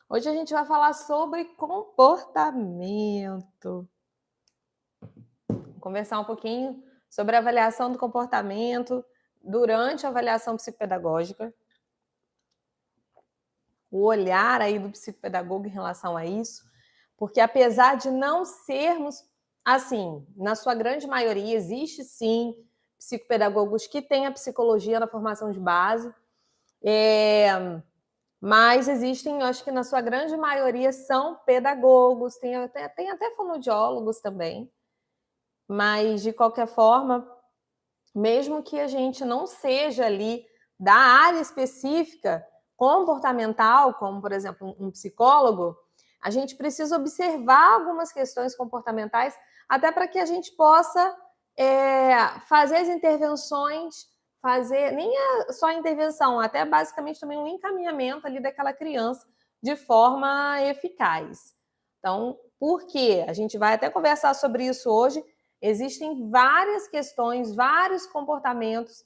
Hoje a gente vai falar sobre comportamento. Vou conversar um pouquinho sobre a avaliação do comportamento durante a avaliação psicopedagógica. O olhar aí do psicopedagogo em relação a isso, porque apesar de não sermos assim, na sua grande maioria, existe sim psicopedagogos que têm a psicologia na formação de base, mas existem, acho que na sua grande maioria são pedagogos, tem até fonoaudiólogos também, mas de qualquer forma, mesmo que a gente não seja ali da área específica comportamental, como por exemplo um psicólogo, a gente precisa observar algumas questões comportamentais até para que a gente possa fazer as intervenções, fazer nem só a intervenção, até basicamente também um encaminhamento ali daquela criança de forma eficaz. Então, por quê? A gente vai até conversar sobre isso hoje. Existem várias questões, vários comportamentos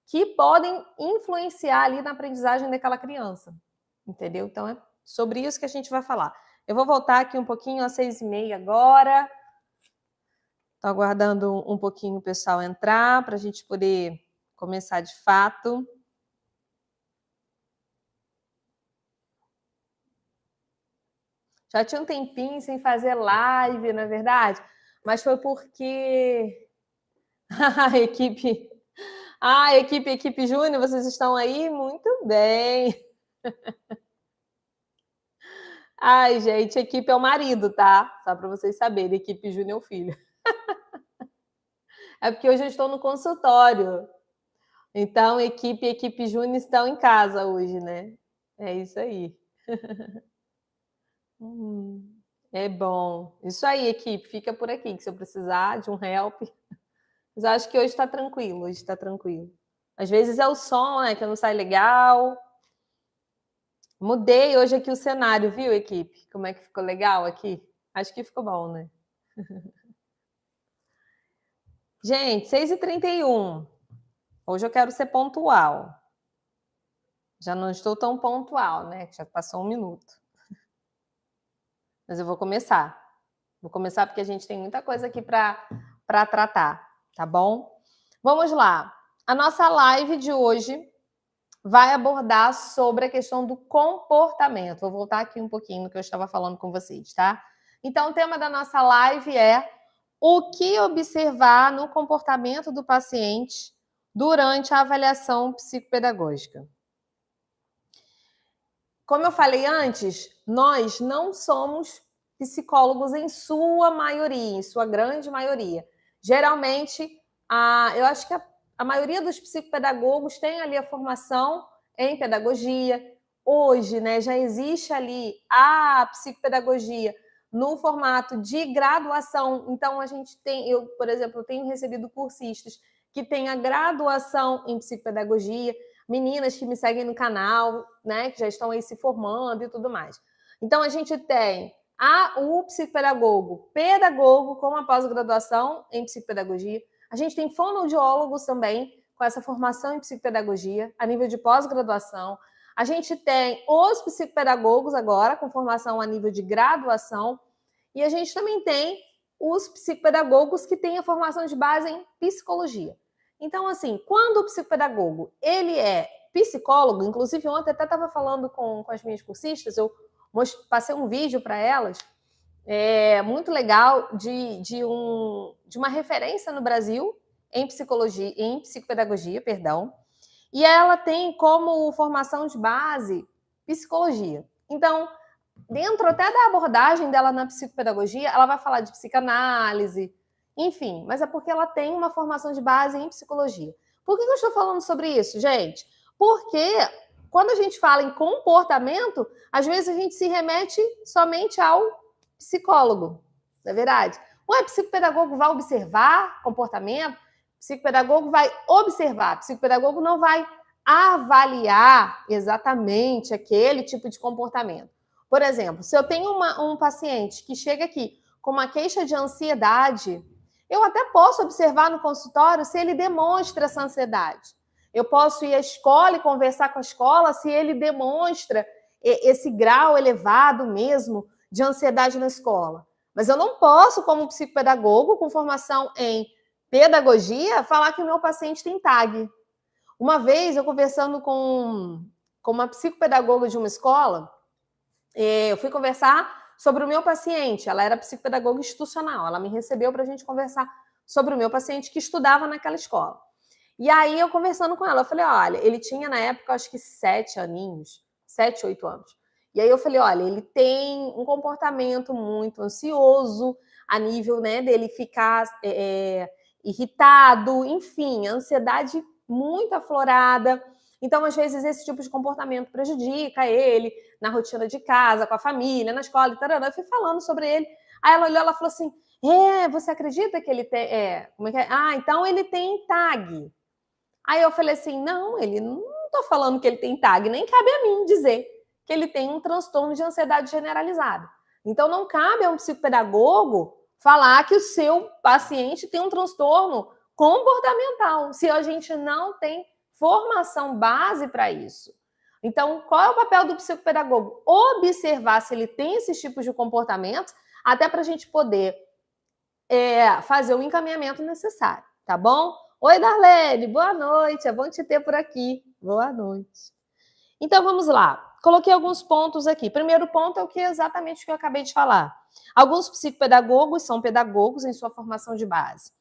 que podem influenciar ali na aprendizagem daquela criança, entendeu? Então é sobre isso que a gente vai falar. Eu vou voltar aqui um pouquinho às 6h30 agora. Estou aguardando um pouquinho o pessoal entrar para a gente poder começar de fato. Já tinha um tempinho sem fazer live, na verdade, mas foi porque a equipe Júnior, vocês estão aí? Muito bem. Ai, gente, equipe é o marido, tá? Só para vocês saberem, equipe Júnior é o filho. É porque hoje eu estou no consultório. Então, equipe Júnior estão em casa hoje, né? É isso aí. É bom. Isso aí, equipe, fica por aqui, que se eu precisar de um help. Mas acho que hoje está tranquilo, hoje está tranquilo. Às vezes é o som, né, que não sai legal. Mudei hoje aqui o cenário, viu, equipe? Como é que ficou legal aqui? Acho que ficou bom, né? Gente, 6h31. Hoje eu quero ser pontual. Já não estou tão pontual, né? Já passou 1 minuto. Mas eu vou começar. Vou começar porque a gente tem muita coisa aqui para tratar, tá bom? Vamos lá. A nossa live de hoje vai abordar sobre a questão do comportamento. Vou voltar aqui um pouquinho no que eu estava falando com vocês, tá? Então, o tema da nossa live é o que observar no comportamento do paciente durante a avaliação psicopedagógica. Como eu falei antes, nós não somos psicólogos em sua maioria, em sua grande maioria. Geralmente, eu acho que a maioria dos psicopedagogos tem ali a formação em pedagogia. Hoje, né, já existe ali a psicopedagogia no formato de graduação. Então, a gente tem, eu, por exemplo, tenho recebido cursistas que têm a graduação em psicopedagogia, meninas que me seguem no canal, né, que já estão aí se formando e tudo mais. Então, a gente tem o psicopedagogo, pedagogo com a pós-graduação em psicopedagogia. A gente tem fonoaudiólogos também com essa formação em psicopedagogia a nível de pós-graduação. A gente tem os psicopedagogos agora com formação a nível de graduação. E a gente também tem os psicopedagogos que têm a formação de base em psicologia. Então, assim, quando o psicopedagogo ele é psicólogo, inclusive ontem até estava falando com as minhas cursistas, eu passei um vídeo para elas, muito legal, de uma referência no Brasil em psicologia, em psicopedagogia, perdão, e ela tem como formação de base psicologia. Então, dentro até da abordagem dela na psicopedagogia, ela vai falar de psicanálise, enfim, mas é porque ela tem uma formação de base em psicologia. Por que eu estou falando sobre isso, gente? Porque quando a gente fala em comportamento, às vezes a gente se remete somente ao psicólogo, não é verdade? O psicopedagogo vai observar comportamento, psicopedagogo vai observar, psicopedagogo não vai avaliar exatamente aquele tipo de comportamento. Por exemplo, se eu tenho um paciente que chega aqui com uma queixa de ansiedade, eu até posso observar no consultório se ele demonstra essa ansiedade. Eu posso ir à escola e conversar com a escola se ele demonstra esse grau elevado mesmo de ansiedade na escola. Mas eu não posso, como psicopedagogo, com formação em pedagogia, falar que o meu paciente tem TAG. Uma vez, eu conversando com uma psicopedagoga de uma escola, eu fui conversar sobre o meu paciente. Ela era psicopedagoga institucional. Ela me recebeu para a gente conversar sobre o meu paciente que estudava naquela escola. E aí, eu conversando com ela, eu falei, olha, ele tinha na época, acho que 7 aninhos, 7, 8 anos. E aí eu falei, olha, ele tem um comportamento muito ansioso, a nível, né, dele ficar irritado, enfim, ansiedade muito aflorada. Então, às vezes, esse tipo de comportamento prejudica ele na rotina de casa, com a família, na escola, e tarará. Eu fui falando sobre ele. Aí ela olhou, ela falou assim, você acredita que ele tem... como é que é? Então ele tem TAG. Aí eu falei assim, não estou falando que ele tem TAG, nem cabe a mim dizer que ele tem um transtorno de ansiedade generalizada. Então não cabe a um psicopedagogo falar que o seu paciente tem um transtorno comportamental, se a gente não tem formação base para isso. Então, qual é o papel do psicopedagogo? Observar se ele tem esses tipos de comportamentos, até para a gente poder fazer o encaminhamento necessário, tá bom? Oi, Darlene, boa noite, é bom te ter por aqui. Boa noite. Então, vamos lá. Coloquei alguns pontos aqui. Primeiro ponto é exatamente o que eu acabei de falar. Alguns psicopedagogos são pedagogos em sua formação de base.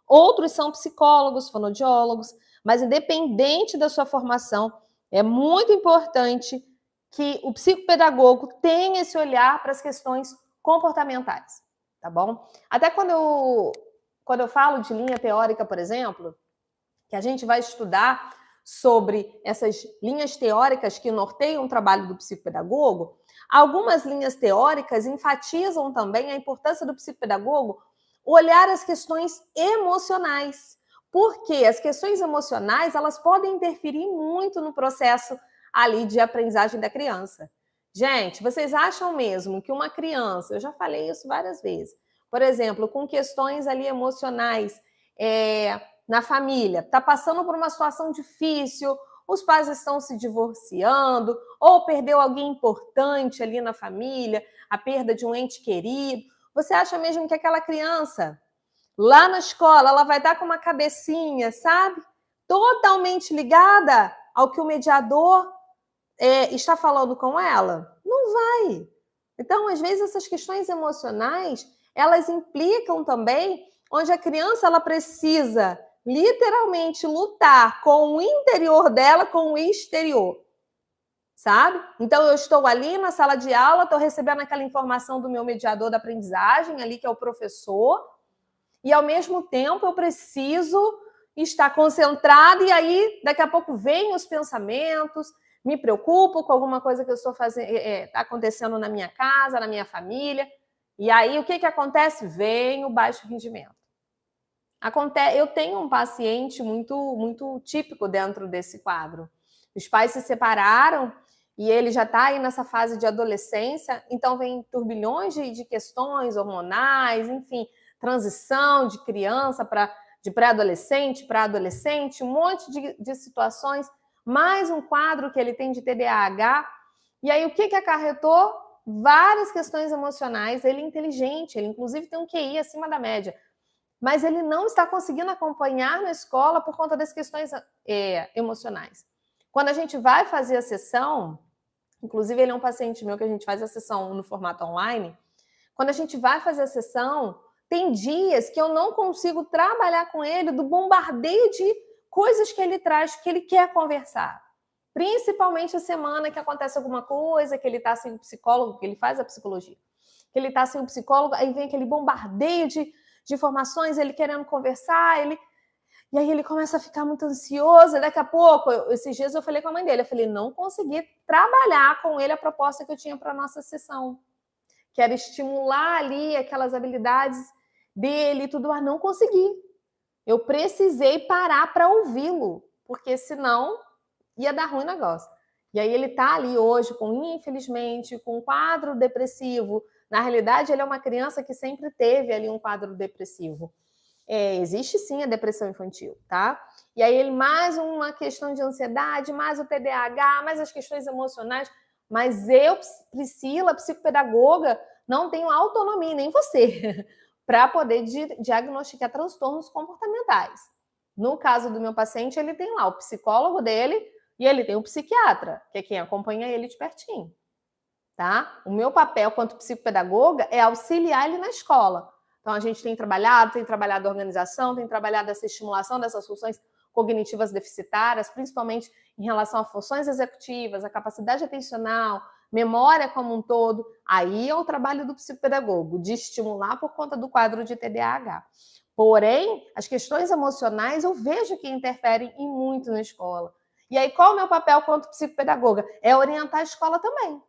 Outros são psicólogos, fonoaudiólogos, mas independente da sua formação, é muito importante que o psicopedagogo tenha esse olhar para as questões comportamentais, tá bom? Até quando eu falo de linha teórica, por exemplo, que a gente vai estudar sobre essas linhas teóricas que norteiam o trabalho do psicopedagogo, algumas linhas teóricas enfatizam também a importância do psicopedagogo olhar as questões emocionais, porque as questões emocionais, elas podem interferir muito no processo ali de aprendizagem da criança. Gente, vocês acham mesmo que uma criança, eu já falei isso várias vezes, por exemplo, com questões ali emocionais na família, está passando por uma situação difícil, os pais estão se divorciando, ou perdeu alguém importante ali na família, a perda de um ente querido. Você acha mesmo que aquela criança, lá na escola, ela vai estar com uma cabecinha, sabe? Totalmente ligada ao que o mediador está falando com ela? Não vai. Então, às vezes, essas questões emocionais, elas implicam também onde a criança ela precisa literalmente lutar com o interior dela, com o exterior, sabe? Então, eu estou ali na sala de aula, estou recebendo aquela informação do meu mediador da aprendizagem, ali que é o professor, e ao mesmo tempo eu preciso estar concentrada, e aí daqui a pouco vêm os pensamentos, me preocupo com alguma coisa que eu estou fazendo, está acontecendo na minha casa, na minha família, e aí o que acontece? Vem o baixo rendimento. Eu tenho um paciente muito típico dentro desse quadro. Os pais se separaram e ele já está aí nessa fase de adolescência, então vem turbilhões de questões hormonais, enfim, transição de criança de pré-adolescente para adolescente, um monte de situações, mais um quadro que ele tem de TDAH. E aí o que acarretou? Várias questões emocionais. Ele é inteligente, ele inclusive tem um QI acima da média, mas ele não está conseguindo acompanhar na escola por conta das questões emocionais. Quando a gente vai fazer a sessão, inclusive ele é um paciente meu que a gente faz a sessão no formato online, quando a gente vai fazer a sessão, tem dias que eu não consigo trabalhar com ele do bombardeio de coisas que ele traz, que ele quer conversar. Principalmente a semana que acontece alguma coisa, que ele está sem o psicólogo, que ele faz a psicologia, que ele está sem o psicólogo, aí vem aquele bombardeio de informações, ele querendo conversar, e aí ele começa a ficar muito ansioso, e daqui a pouco, esses dias eu falei com a mãe dele, eu falei, não consegui trabalhar com ele a proposta que eu tinha para a nossa sessão, que era estimular ali aquelas habilidades dele e tudo, mas não consegui. Eu precisei parar para ouvi-lo, porque senão ia dar ruim o negócio. E aí ele está ali hoje, infelizmente, com um quadro depressivo. Na realidade, ele é uma criança que sempre teve ali um quadro depressivo. Existe sim a depressão infantil, tá? E aí ele mais uma questão de ansiedade, mais o TDAH, mais as questões emocionais. Mas eu, Priscila, psicopedagoga, não tenho autonomia, nem você, para poder diagnosticar transtornos comportamentais. No caso do meu paciente, ele tem lá o psicólogo dele e ele tem o psiquiatra, que é quem acompanha ele de pertinho. Tá? O meu papel quanto psicopedagoga é auxiliar ele na escola. Então, a gente tem trabalhado a organização, tem trabalhado essa estimulação dessas funções cognitivas deficitárias, principalmente em relação a funções executivas, a capacidade atencional, memória como um todo. Aí é o trabalho do psicopedagogo, de estimular por conta do quadro de TDAH. Porém, as questões emocionais eu vejo que interferem e muito na escola. E aí, qual é o meu papel quanto psicopedagoga? É orientar a escola também.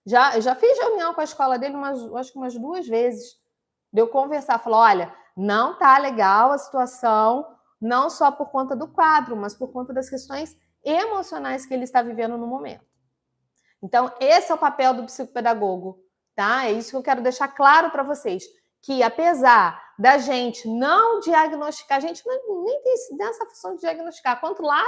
Eu já fiz reunião com a escola dele acho que umas 2 vezes. De eu conversar, falar, olha, não tá legal a situação, não só por conta do quadro, mas por conta das questões emocionais que ele está vivendo no momento. Então, esse é o papel do psicopedagogo, tá? É isso que eu quero deixar claro para vocês, que apesar da gente não diagnosticar, a gente nem tem essa função de diagnosticar, quanto lá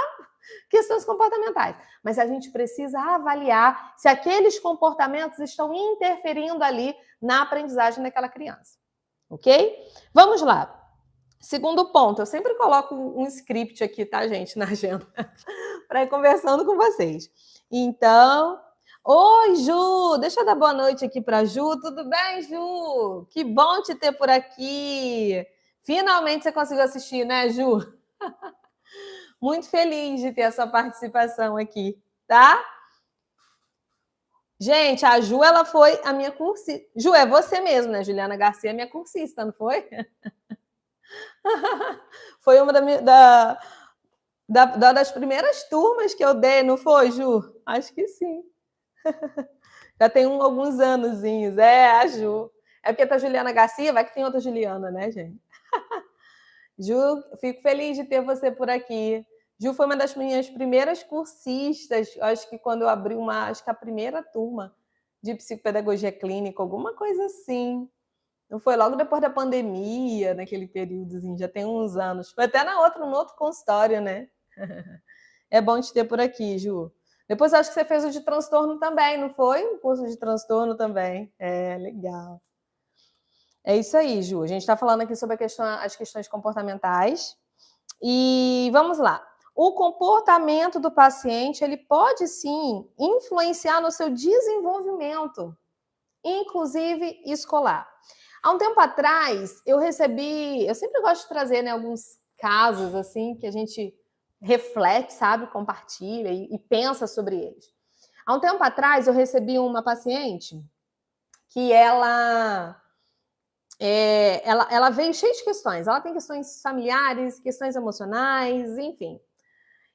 questões comportamentais, mas a gente precisa avaliar se aqueles comportamentos estão interferindo ali na aprendizagem daquela criança, ok? Vamos lá. Segundo ponto, eu sempre coloco um script aqui, tá, gente, na agenda, para ir conversando com vocês. Então, oi, Ju, deixa eu dar boa noite aqui para Ju. Tudo bem, Ju? Que bom te ter por aqui. Finalmente você conseguiu assistir, né, Ju? Muito feliz de ter a sua participação aqui, tá? Gente, a Ju, ela foi a minha cursista. Ju, é você mesmo, né? Juliana Garcia, minha cursista, não foi? Foi uma das primeiras turmas que eu dei, não foi, Ju? Acho que sim. Já tem alguns anozinhos. É, a Ju. É porque tá Juliana Garcia, vai que tem outra Juliana, né, gente? Ju, fico feliz de ter você por aqui. Ju foi uma das minhas primeiras cursistas, acho que quando eu abri acho que a primeira turma de psicopedagogia clínica, alguma coisa assim. Não foi logo depois da pandemia, naquele períodozinho, já tem uns anos. Foi até no outro consultório, né? É bom te ter por aqui, Ju. Depois acho que você fez o de transtorno também, não foi? Um curso de transtorno também. É, legal. É isso aí, Ju. A gente está falando aqui sobre as questões comportamentais. E vamos lá. O comportamento do paciente, ele pode sim influenciar no seu desenvolvimento, inclusive escolar. Há um tempo atrás, eu sempre gosto de trazer, né, alguns casos assim que a gente reflete, sabe, compartilha e pensa sobre eles. Há um tempo atrás, eu recebi uma paciente que ela veio cheia de questões. Ela tem questões familiares, questões emocionais, enfim.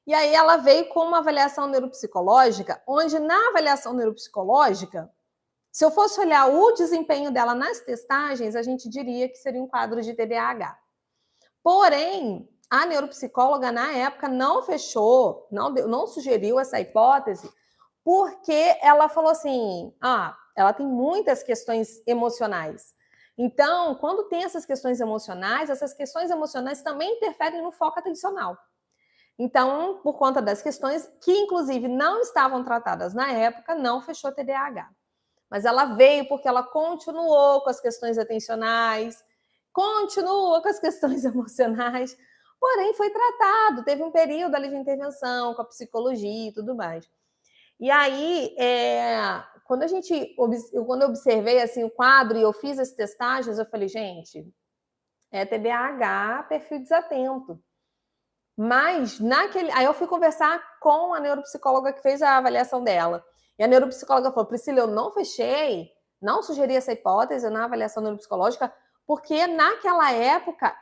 E aí ela veio com uma avaliação neuropsicológica, onde na avaliação neuropsicológica, se eu fosse olhar o desempenho dela nas testagens, a gente diria que seria um quadro de TDAH. Porém, a neuropsicóloga, na época, não fechou, não sugeriu essa hipótese, porque ela falou assim, ela tem muitas questões emocionais. Então, quando tem essas questões emocionais também interferem no foco atencional. Então, por conta das questões que, inclusive, não estavam tratadas na época, não fechou TDAH. Mas ela veio porque ela continuou com as questões atencionais, continua com as questões emocionais, porém foi tratado, teve um período ali de intervenção com a psicologia e tudo mais. E aí, quando eu observei assim, o quadro e eu fiz as testagens, eu falei, gente, é TDAH, perfil desatento. Mas aí eu fui conversar com a neuropsicóloga que fez a avaliação dela. E a neuropsicóloga falou, Priscila, eu não fechei, não sugeri essa hipótese na avaliação neuropsicológica, porque naquela época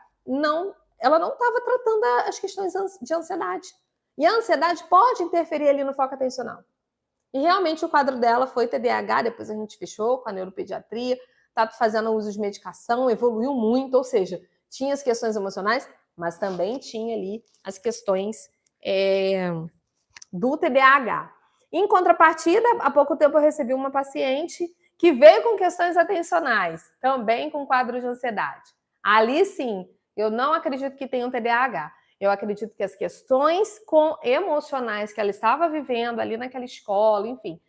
ela não estava tratando as questões de ansiedade. E a ansiedade pode interferir ali no foco atencional. E realmente o quadro dela foi TDAH, depois a gente fechou com a neuropediatria, está fazendo uso de medicação, evoluiu muito, ou seja, tinha as questões emocionais, mas também tinha ali as questões do TDAH. Em contrapartida, há pouco tempo eu recebi uma paciente que veio com questões atencionais, também com quadro de ansiedade. Ali sim, eu não acredito que tenha um TDAH. Eu acredito que as questões emocionais que ela estava vivendo ali naquela escola, enfim,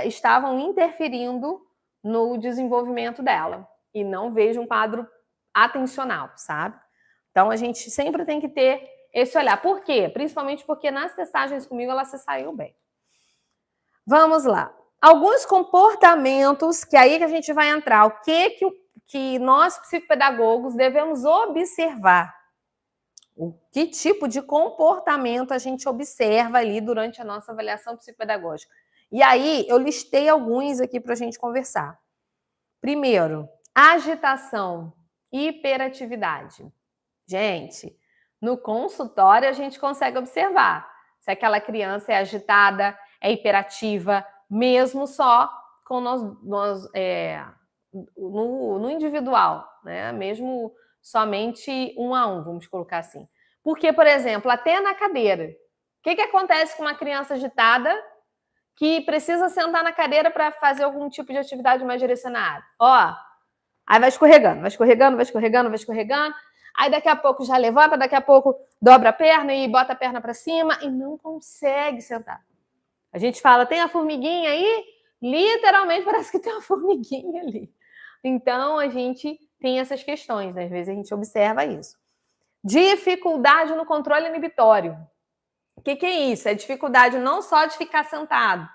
estavam interferindo no desenvolvimento dela. E não vejo um quadro atencional, sabe? Então, a gente sempre tem que ter esse olhar. Por quê? Principalmente porque nas testagens comigo ela se saiu bem. Vamos lá. Alguns comportamentos que aí que a gente vai entrar. O que nós, psicopedagogos, devemos observar? Que tipo de comportamento a gente observa ali durante a nossa avaliação psicopedagógica? E aí, eu listei alguns aqui para a gente conversar. Primeiro, agitação, hiperatividade. Gente, no consultório a gente consegue observar se aquela criança é agitada, é hiperativa, mesmo só com no individual, né? Mesmo somente 1 a 1, vamos colocar assim. Porque, por exemplo, até na cadeira. O que acontece com uma criança agitada que precisa sentar na cadeira para fazer algum tipo de atividade mais direcionada? Ó, aí vai escorregando, vai escorregando, vai escorregando, vai escorregando. Aí daqui a pouco já levanta, daqui a pouco dobra a perna e bota a perna para cima e não consegue sentar. A gente fala, tem a formiguinha aí? Literalmente parece que tem uma formiguinha ali. Então, a gente tem essas questões, né? Às vezes a gente observa isso. Dificuldade no controle inibitório. O que é isso? É dificuldade não só de ficar sentado,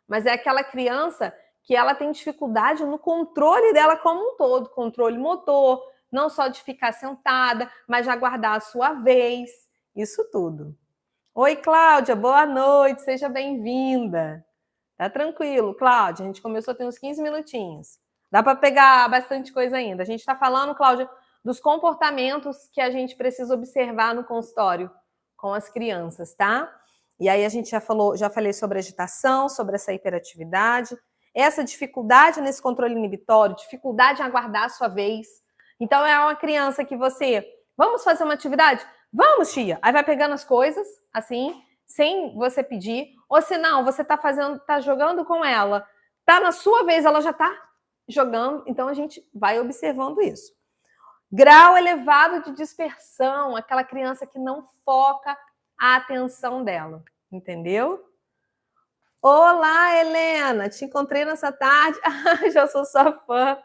mas é aquela criança que ela tem dificuldade no controle dela como um todo, controle motor, não só de ficar sentada, mas de aguardar a sua vez, isso tudo. Oi, Cláudia, boa noite, seja bem-vinda. Tá tranquilo, Cláudia, a gente começou a ter uns 15 minutinhos. Dá para pegar bastante coisa ainda. A gente está falando, Cláudia, dos comportamentos que a gente precisa observar no consultório com as crianças, tá? E aí a gente já falei sobre agitação, sobre essa hiperatividade, essa dificuldade nesse controle inibitório, dificuldade em aguardar a sua vez. Então é uma criança que vamos fazer uma atividade? Vamos, tia! Aí vai pegando as coisas, assim, sem você pedir, ou se não, você tá jogando com ela, tá na sua vez, ela já tá jogando, então a gente vai observando isso. Grau elevado de dispersão, aquela criança que não foca a atenção dela, entendeu? Olá, Helena, te encontrei nessa tarde, já sou sua fã.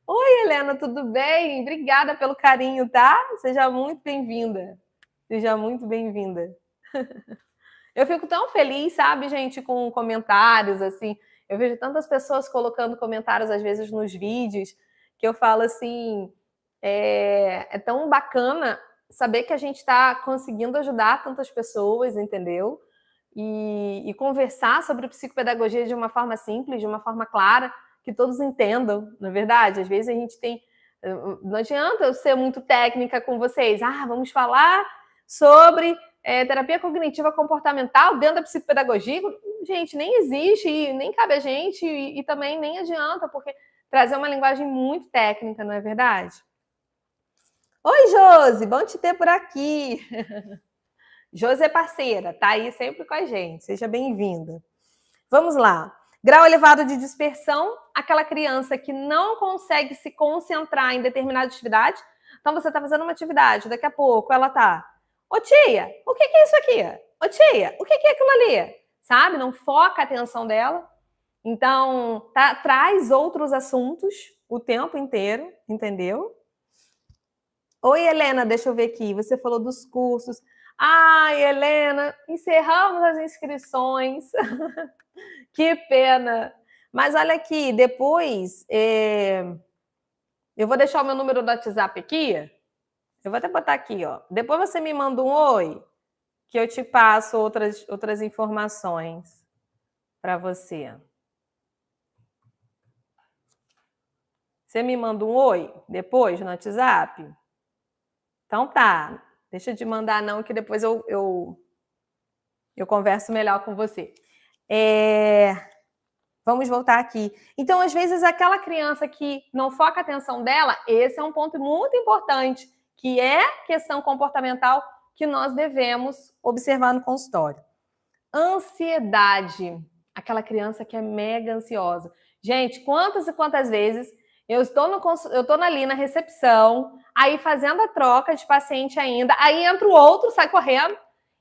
Oi, Helena, tudo bem? Obrigada pelo carinho, tá? Seja muito bem-vinda. Seja muito bem-vinda. Eu fico tão feliz, sabe, gente, com comentários, assim. Eu vejo tantas pessoas colocando comentários, às vezes, nos vídeos, que eu falo assim, é tão bacana saber que a gente está conseguindo ajudar tantas pessoas, entendeu? E conversar sobre psicopedagogia de uma forma simples, de uma forma clara, que todos entendam, não é verdade? Às vezes a gente não adianta eu ser muito técnica com vocês. Vamos falar sobre terapia cognitiva comportamental dentro da psicopedagogia. Gente, nem existe, nem cabe a gente, e também nem adianta, porque trazer uma linguagem muito técnica, não é verdade? Oi, Josi, bom te ter por aqui. Josi é parceira, tá aí sempre com a gente, seja bem-vinda. Vamos lá. Grau elevado de dispersão, aquela criança que não consegue se concentrar em determinada atividade. Então, você está fazendo uma atividade, daqui a pouco ela tá... Ô, tia, o que é isso aqui? Ô, tia, o que é aquilo ali? Sabe? Não foca a atenção dela. Então, traz outros assuntos o tempo inteiro, entendeu? Oi, Helena, deixa eu ver aqui. Você falou dos cursos. Ai, Helena, encerramos as inscrições. Que pena. Mas olha aqui, depois eu vou deixar o meu número do WhatsApp aqui. Eu vou até botar aqui, ó. Depois você me manda um oi, que eu te passo outras informações para você. Você me manda um oi depois no WhatsApp? Então tá. Deixa de mandar não, que depois eu converso melhor com você. Vamos voltar aqui. Então, às vezes, aquela criança que não foca a atenção dela, esse é um ponto muito importante, que é questão comportamental que nós devemos observar no consultório. Ansiedade. Aquela criança que é mega ansiosa. Gente, quantas e quantas vezes eu estou ali na recepção, aí fazendo a troca de paciente ainda, aí entra o outro, sai correndo,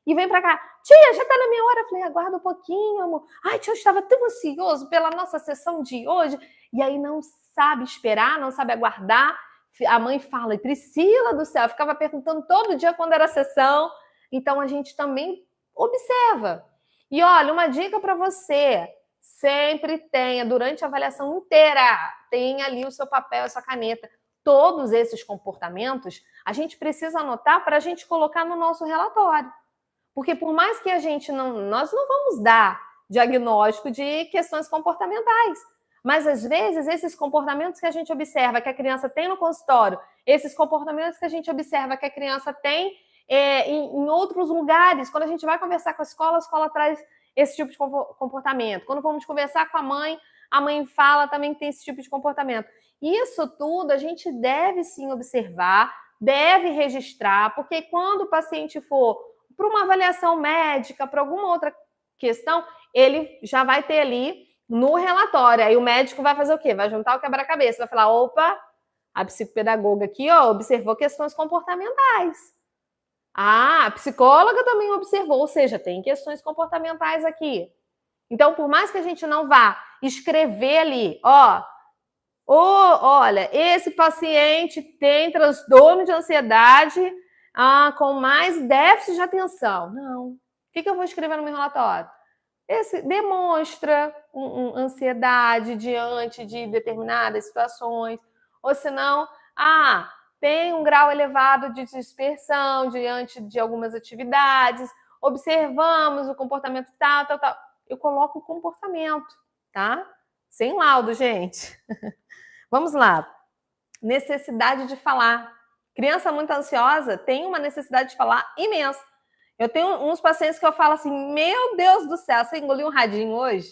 e vem para cá. Tia, já tá na minha hora. Eu falei, aguarda um pouquinho, amor. Ai, tia, eu estava tão ansioso pela nossa sessão de hoje. E aí não sabe esperar, não sabe aguardar. A mãe fala, Priscila do céu, eu ficava perguntando todo dia quando era a sessão. Então a gente também observa. E olha, uma dica para você, sempre tenha, durante a avaliação inteira, tenha ali o seu papel, a sua caneta. Todos esses comportamentos, a gente precisa anotar para a gente colocar no nosso relatório. Porque por mais que a gente nós não vamos dar diagnóstico de questões comportamentais, mas às vezes esses comportamentos que a gente observa que a criança tem no consultório, esses comportamentos que a gente observa que a criança tem em outros lugares, quando a gente vai conversar com a escola traz esse tipo de comportamento. Quando vamos conversar com a mãe fala também que tem esse tipo de comportamento. Isso tudo a gente deve sim observar, deve registrar, porque quando o paciente for para uma avaliação médica, para alguma outra questão, ele já vai ter ali no relatório. Aí o médico vai fazer o quê? Vai juntar o quebra-cabeça, vai falar, opa, a psicopedagoga aqui, ó, observou questões comportamentais. Ah, a psicóloga também observou, ou seja, tem questões comportamentais aqui. Então, por mais que a gente não vá escrever ali, ó, olha, esse paciente tem transtorno de ansiedade com mais déficit de atenção. Não. O que eu vou escrever no meu relatório? Esse demonstra ansiedade diante de determinadas situações, ou senão, tem um grau elevado de dispersão diante de algumas atividades, observamos o comportamento tal. Eu coloco o comportamento, tá? Sem laudo, gente. Vamos lá. Necessidade de falar. Criança muito ansiosa tem uma necessidade de falar imensa. Eu tenho uns pacientes que eu falo assim, meu Deus do céu, você engoliu um radinho hoje?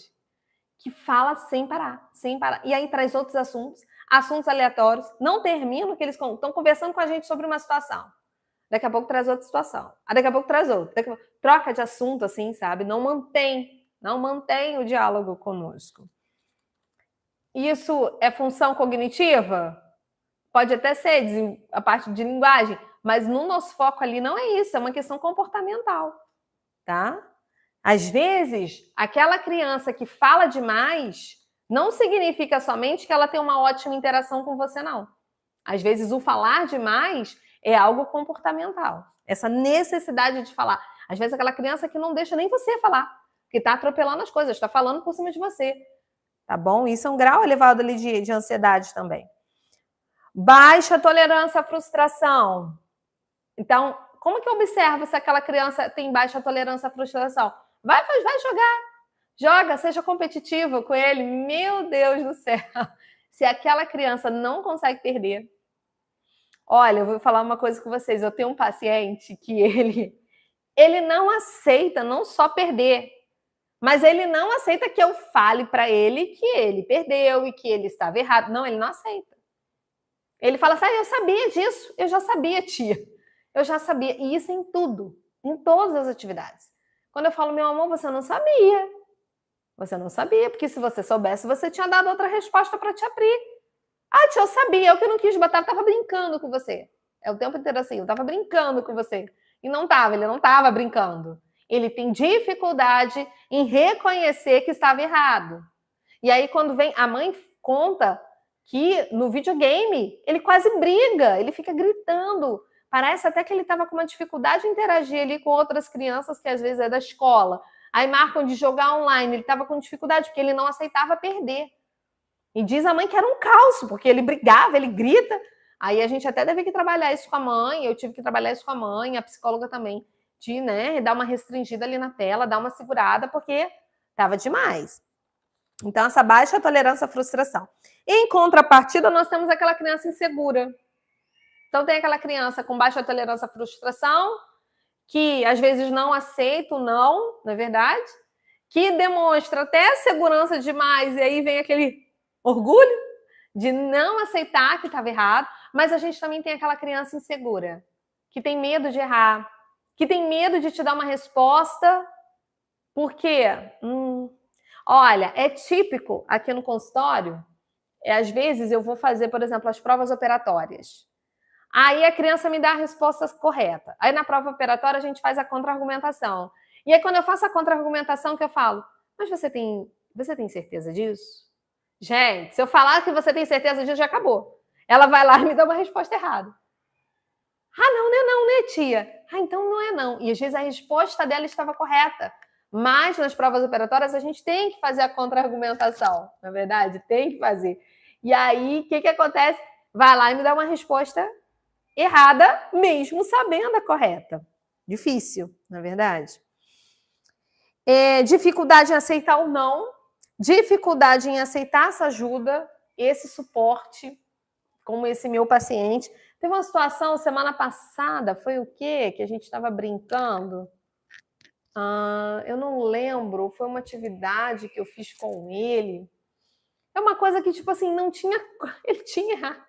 Que fala sem parar, sem parar. E aí traz outros assuntos aleatórios, não termina, que eles estão conversando com a gente sobre uma situação. Daqui a pouco traz outra situação. Daqui a pouco traz outra. Troca de assunto, assim, sabe? Não mantém o diálogo conosco. Isso é função cognitiva? Pode até ser a parte de linguagem, mas no nosso foco ali não é isso, é uma questão comportamental, tá? Às vezes, aquela criança que fala demais não significa somente que ela tem uma ótima interação com você, não. Às vezes, o falar demais é algo comportamental. Essa necessidade de falar. Às vezes, aquela criança que não deixa nem você falar, que está atropelando as coisas, está falando por cima de você. Tá bom? Isso é um grau elevado ali de ansiedade também. Baixa tolerância à frustração. Então, como que eu observo se aquela criança tem baixa tolerância à frustração? Vai jogar. Joga, seja competitivo com ele. Meu Deus do céu. Se aquela criança não consegue perder. Olha, eu vou falar uma coisa com vocês. Eu tenho um paciente que ele não aceita não só perder, mas ele não aceita que eu fale para ele que ele perdeu e que ele estava errado. Não, ele não aceita. Ele fala assim, eu sabia disso. Eu já sabia, tia. Eu já sabia. E isso em tudo. Em todas as atividades. Quando eu falo, meu amor, você não sabia. Você não sabia, porque se você soubesse, você tinha dado outra resposta para te abrir. Tia, eu sabia. Eu que não quis botar, eu estava brincando com você. É o tempo inteiro assim, eu estava brincando com você. E não estava, ele não estava brincando. Ele tem dificuldade em reconhecer que estava errado. E aí, quando vem, a mãe conta que no videogame ele quase briga, ele fica gritando. Parece até que ele estava com uma dificuldade em interagir ali com outras crianças que às vezes é da escola. Aí marcam de jogar online, ele estava com dificuldade porque ele não aceitava perder. E diz a mãe que era um caos, porque ele brigava, ele grita. Aí a gente até teve que trabalhar isso com a mãe, eu tive que trabalhar isso com a mãe, a psicóloga também, de dar uma restringida ali na tela, dar uma segurada, porque estava demais. Então, essa baixa tolerância à frustração. Em contrapartida, nós temos aquela criança insegura. Então, tem aquela criança com baixa tolerância à frustração, que às vezes não aceita o não, na verdade, que demonstra até segurança demais, e aí vem aquele orgulho de não aceitar que estava errado, mas a gente também tem aquela criança insegura, que tem medo de errar, que tem medo de te dar uma resposta, porque... Olha, é típico aqui no consultório, às vezes eu vou fazer, por exemplo, as provas operatórias. Aí a criança me dá a resposta correta. Aí na prova operatória a gente faz a contra-argumentação. E aí quando eu faço a contra-argumentação que eu falo, mas você tem certeza disso? Gente, se eu falar que você tem certeza disso, já acabou. Ela vai lá e me dá uma resposta errada. Ah, não, não é não, né, tia? Ah, então não é não. E às vezes a resposta dela estava correta. Mas nas provas operatórias a gente tem que fazer a contra-argumentação, na verdade, tem que fazer. E aí, o que acontece? Vai lá e me dá uma resposta errada, mesmo sabendo a correta. Difícil, na verdade. Dificuldade em aceitar o não, dificuldade em aceitar essa ajuda, esse suporte, como esse meu paciente. Teve uma situação semana passada, foi o quê? Que a gente estava brincando. Eu não lembro, foi uma atividade que eu fiz com ele. É uma coisa que, tipo assim, não tinha. Ele tinha errado.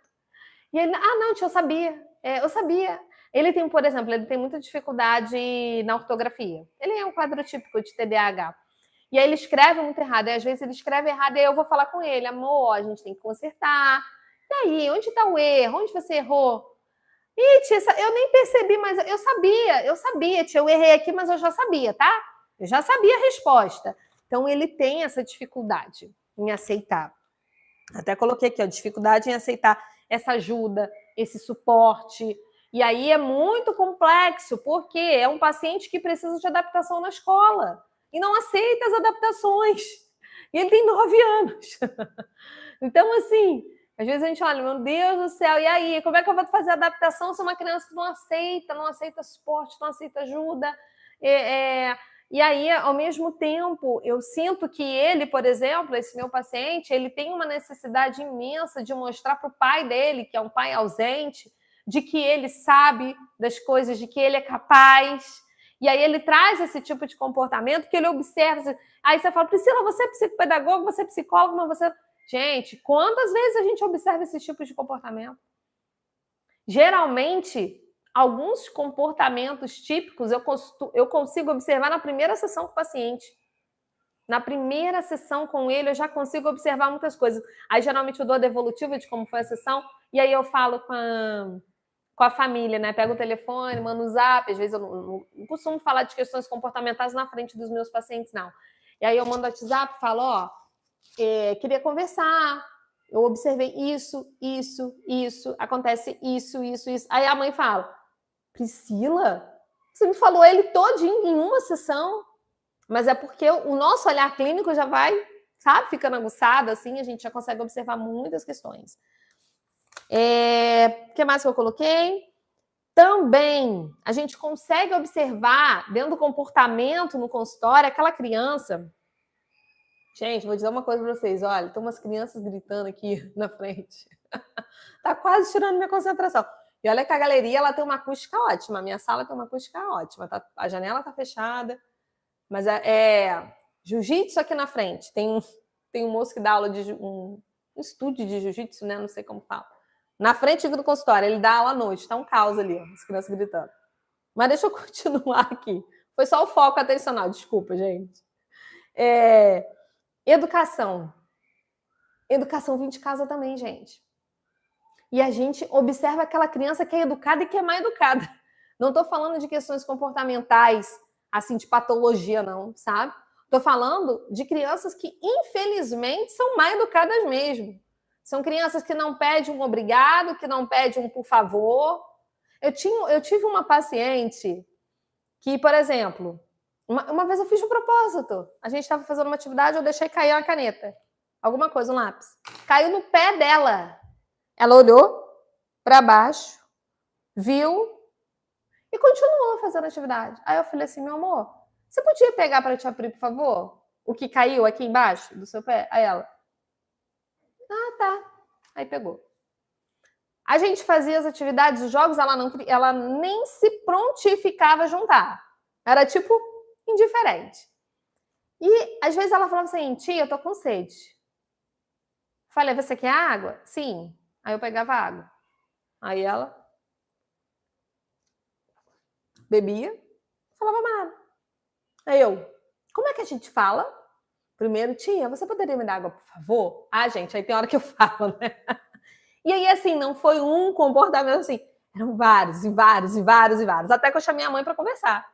E ele, não, tia, eu sabia. Eu sabia. Ele tem, por exemplo, ele tem muita dificuldade na ortografia. Ele é um quadro típico de TDAH. E aí ele escreve muito errado. E às vezes ele escreve errado e aí eu vou falar com ele, amor, a gente tem que consertar. E aí, onde está o erro? Onde você errou? Ih, tia, eu nem percebi, mas eu sabia, tia, eu errei aqui, mas eu já sabia, tá? Eu já sabia a resposta. Então ele tem essa dificuldade em aceitar. Até coloquei aqui, ó, dificuldade em aceitar essa ajuda, esse suporte. E aí é muito complexo, porque é um paciente que precisa de adaptação na escola e não aceita as adaptações. E ele tem 9 anos. Então, assim, às vezes a gente olha, meu Deus do céu, e aí, como é que eu vou fazer a adaptação se uma criança que não aceita suporte, não aceita ajuda? E aí, ao mesmo tempo, eu sinto que ele, por exemplo, esse meu paciente, ele tem uma necessidade imensa de mostrar para o pai dele, que é um pai ausente, de que ele sabe das coisas, de que ele é capaz. E aí ele traz esse tipo de comportamento que ele observa. Aí você fala, Priscila, você é psicopedagoga, você é psicóloga, mas você... Gente, quantas vezes a gente observa esse tipo de comportamento? Geralmente, alguns comportamentos típicos eu consigo observar na primeira sessão com o paciente. Na primeira sessão com ele, eu já consigo observar muitas coisas. Aí, geralmente, eu dou a devolutiva de como foi a sessão, e aí eu falo com a família, né? Pego o telefone, mando o zap. Às vezes eu não costumo falar de questões comportamentais na frente dos meus pacientes, não. E aí eu mando o WhatsApp, falo, queria conversar, eu observei isso, acontece isso. Aí a mãe fala, Priscila, você me falou ele todinho em uma sessão, mas é porque o nosso olhar clínico já vai, sabe, ficando aguçado, assim, a gente já consegue observar muitas questões. O que mais que eu coloquei? Também a gente consegue observar dentro do comportamento no consultório aquela criança. Gente, vou dizer uma coisa para vocês. Olha, tem umas crianças gritando aqui na frente. Tá quase tirando minha concentração. E olha que a galeria ela tem uma acústica ótima. A minha sala tem uma acústica ótima. A janela tá fechada. Mas jiu-jitsu aqui na frente. Tem um moço que dá aula de um estúdio de jiu-jitsu, né? Não sei como fala. Na frente do consultório. Ele dá aula à noite. Tá um caos ali, ó, as crianças gritando. Mas deixa eu continuar aqui. Foi só o foco atencional. Desculpa, gente. Educação. Educação vem de casa também, gente. E a gente observa aquela criança que é educada e que é mal educada. Não estou falando de questões comportamentais, assim, de patologia, não, sabe? Estou falando de crianças que, infelizmente, são mal educadas mesmo. São crianças que não pedem um obrigado, que não pedem um por favor. Eu tive uma paciente que, por exemplo, uma vez eu fiz um propósito. A gente estava fazendo uma atividade, eu deixei cair uma caneta. Alguma coisa, um lápis. Caiu no pé dela. Ela olhou para baixo, viu e continuou fazendo a atividade. Aí eu falei assim, meu amor, você podia pegar para te abrir, por favor? O que caiu aqui embaixo do seu pé? Aí ela, tá. Aí pegou. A gente fazia as atividades, os jogos, ela nem se prontificava a juntar. Era tipo indiferente. E às vezes ela falava assim, tia, eu tô com sede. Falei, você quer água? Sim. Aí eu pegava água. Aí ela bebia, não falava mais nada. Aí eu, como é que a gente fala? Primeiro, tia, você poderia me dar água, por favor? Gente, aí tem hora que eu falo, né? E aí, assim, não foi um comportamento assim. Eram vários, e vários, e vários, e vários. Até que eu chamei a mãe para conversar.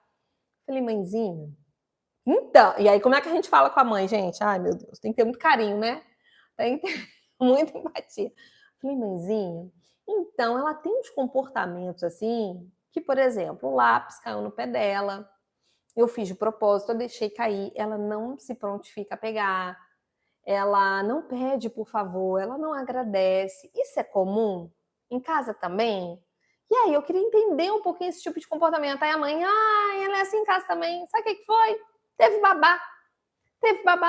Falei, mãezinha, então... E aí, como é que a gente fala com a mãe, gente? Ai, meu Deus, tem que ter muito carinho, né? Tem que ter muita empatia. Falei, mãezinha, então, ela tem uns comportamentos assim, que, por exemplo, o lápis caiu no pé dela, eu fiz de propósito, eu deixei cair, ela não se prontifica a pegar, ela não pede por favor, ela não agradece. Isso é comum? Em casa também? E aí, eu queria entender um pouquinho esse tipo de comportamento. Aí a mãe, ela é assim em casa também. Sabe o que foi? Teve babá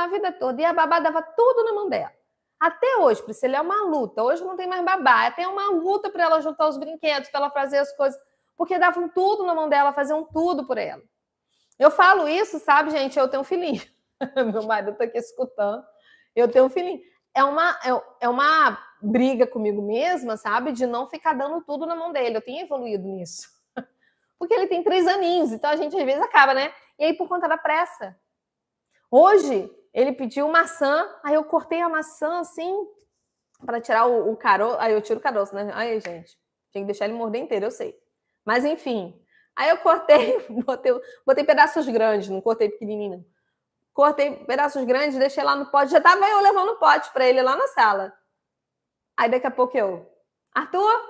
a vida toda, e a babá dava tudo na mão dela. Até hoje, Priscila, é uma luta. Hoje não tem mais babá, tem uma luta para ela juntar os brinquedos, para ela fazer as coisas, porque davam tudo na mão dela, faziam tudo por ela. Eu falo isso, sabe, gente? Eu tenho um filhinho. Meu marido está aqui escutando. Eu tenho um filhinho. É uma briga comigo mesma, sabe? De não ficar dando tudo na mão dele. Eu tenho evoluído nisso. Porque ele tem 3 aninhos, então a gente às vezes acaba, né? E aí, por conta da pressa. Hoje, ele pediu maçã, aí eu cortei a maçã assim, para tirar o caroço. Aí eu tiro o caroço, né? Aí, gente, tinha que deixar ele morder inteiro, eu sei. Mas enfim. Aí eu cortei, botei pedaços grandes, não cortei pequenininho. Cortei pedaços grandes, deixei lá no pote. Já tava eu levando o pote para ele lá na sala. Aí daqui a pouco Arthur,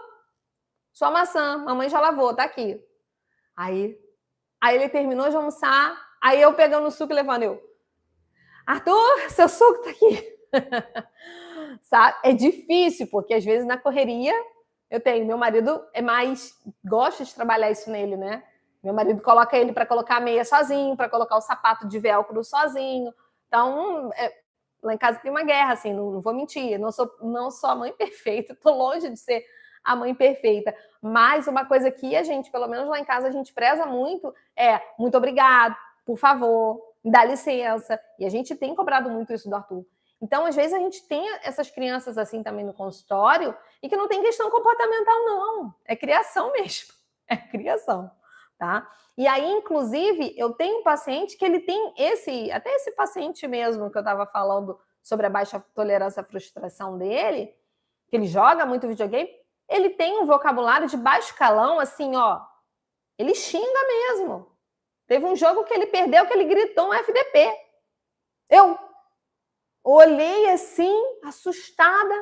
sua maçã, mamãe já lavou, tá aqui. Aí ele terminou de almoçar, aí eu pegando o suco e levando Arthur, seu suco tá aqui. Sabe? É difícil, porque às vezes na correria meu marido gosta de trabalhar isso nele, né? Meu marido coloca ele para colocar a meia sozinho, para colocar o sapato de velcro sozinho. Então, lá em casa tem uma guerra, assim, não vou mentir. Não sou a mãe perfeita, tô longe de ser a mãe perfeita. Mas uma coisa que a gente, pelo menos lá em casa, a gente preza muito muito obrigado, por favor, dá licença. E a gente tem cobrado muito isso do Arthur. Então, às vezes, a gente tem essas crianças assim também no consultório e que não tem questão comportamental, não. É criação mesmo. É criação, tá? E aí, inclusive, eu tenho um paciente que ele tem até esse paciente mesmo que eu estava falando sobre a baixa tolerância à frustração dele, que ele joga muito videogame, ele tem um vocabulário de baixo calão, assim, ele xinga mesmo. Teve um jogo que ele perdeu, que ele gritou um FDP. Eu olhei assim, assustada.